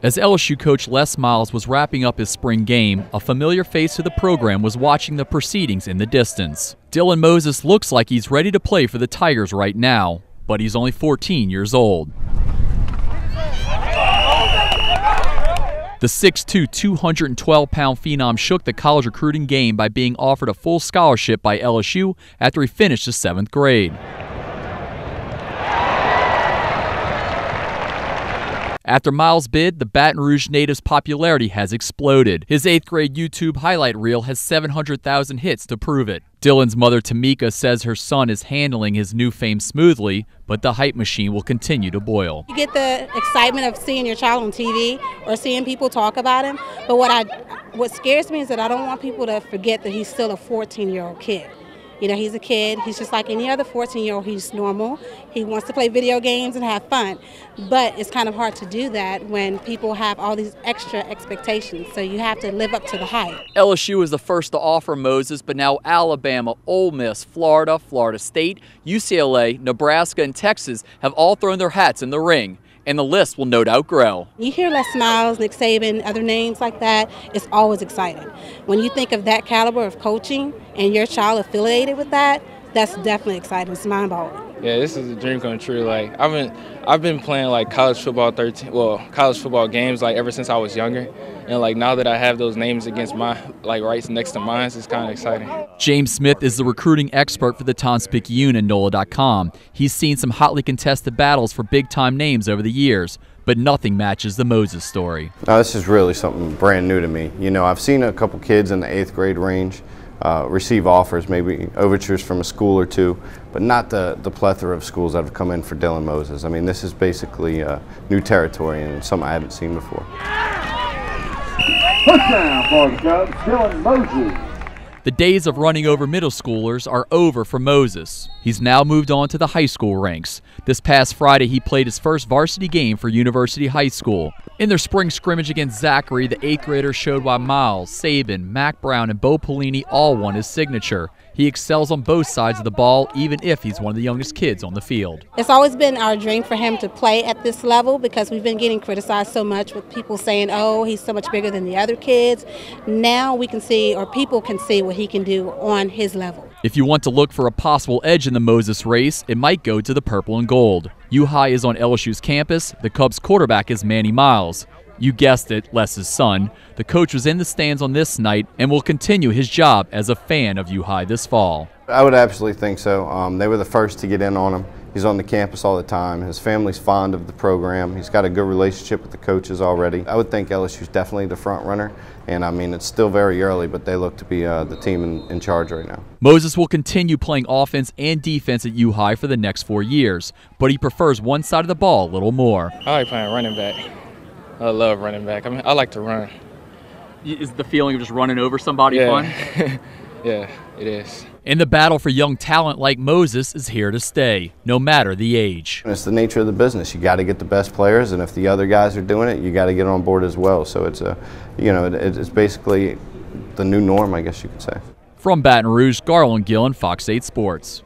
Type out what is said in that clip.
As LSU coach Les Miles was wrapping up his spring game, a familiar face to the program was watching the proceedings in the distance. Dylan Moses looks like he's ready to play for the Tigers right now, but he's only 14 years old. The 6'2", 212-pound phenom shook the college recruiting game by being offered a full scholarship by LSU after he finished the 7th grade. After Miles' bid, the Baton Rouge native's popularity has exploded. His 8th grade YouTube highlight reel has 700,000 hits to prove it. Dylan's mother, Tamika, says her son is handling his new fame smoothly, but the hype machine will continue to boil. You get the excitement of seeing your child on TV or seeing people talk about him, but what scares me is that I don't want people to forget that he's still a 14-year-old kid. You know, he's a kid. He's just like any other 14-year-old. He's normal. He wants to play video games and have fun. But it's kind of hard to do that when people have all these extra expectations. So you have to live up to the hype. LSU was the first to offer Moses, but now Alabama, Ole Miss, Florida, Florida State, UCLA, Nebraska, and Texas have all thrown their hats in the ring. And the list will no doubt grow. You hear Les Miles, Nick Saban, other names like that, it's always exciting. When you think of that caliber of coaching and your child affiliated with that, that's definitely exciting. It's mind-boggling. Yeah, this is a dream come true. Like I've been playing like college football games like ever since I was younger. And like now that I have those names against my right next to mine, it's kind of exciting. James Smith is the recruiting expert for the Times-Picayune and NOLA.com. He's seen some hotly contested battles for big-time names over the years, but nothing matches the Moses story. This is really something brand new to me. You know, I've seen a couple kids in the 8th grade range receive offers, maybe overtures from a school or two, but not the plethora of schools that have come in for Dylan Moses. I mean, this is basically new territory and something I haven't seen before. Touchdown for the Cubs, Dylan Moses. The days of running over middle schoolers are over for Moses. He's now moved on to the high school ranks. This past Friday, he played his first varsity game for University High School. In their spring scrimmage against Zachary, the 8th grader showed why Miles, Saban, Mac Brown, and Bo Pelini all want his signature. He excels on both sides of the ball, even if he's one of the youngest kids on the field. It's always been our dream for him to play at this level because we've been getting criticized so much with people saying, oh, he's so much bigger than the other kids. Now we can see, or people can see, what he can do on his level. If you want to look for a possible edge in the Moses race, it might go to the purple and gold. U-High is on LSU's campus. The Cubs quarterback is Manny Miles. You guessed it, Les's son. The coach was in the stands on this night and will continue his job as a fan of U-High this fall. I would absolutely think so. They were the first to get in on him. He's on the campus all the time. His family's fond of the program. He's got a good relationship with the coaches already. I would think LSU's definitely the front runner. And I mean, it's still very early, but they look to be the team in charge right now. Moses will continue playing offense and defense at U-High for the next 4 years, but he prefers one side of the ball a little more. I like playing running back. I love running back. I mean, I like to run. Is the feeling of just running over somebody fun? Yeah, it is. And the battle for young talent like Moses is here to stay, no matter the age. It's the nature of the business. You got to get the best players, and if the other guys are doing it, you got to get on board as well. So it's it's basically the new norm, I guess you could say. From Baton Rouge, Garland Gillen, Fox 8 Sports.